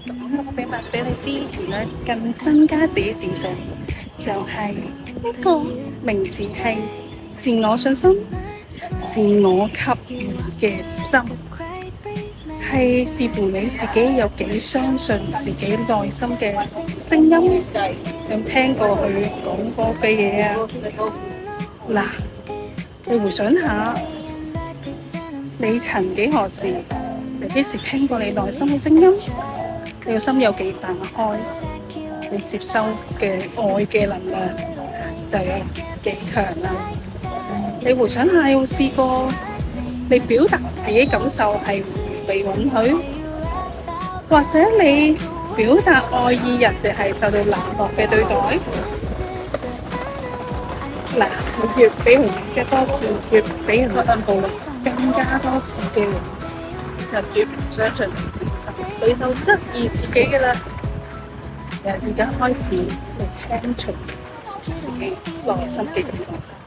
講個秘密俾你知，原來更增加自己自信，就係一個名詞係自我信心、自我給予嘅心，係視乎你自己有幾相信自己內心嘅聲音。有聽過佢講過嘅嘢啊？嗱，你回想下，你曾幾何時，你幾時聽過你內心嘅聲音？你個心有幾打開，你接收嘅愛嘅能量就有幾強啦。你回想下，有冇試過你表達自己感受係唔被允許，或者你表達愛意，人哋係受到冷漠嘅對待？嗱，你越俾人嘅多次，越俾人暴力更加多次嘅，就越唔相信你自己，你就質疑自己嘅啦。而家開始，你聽從自己內心嘅感覺。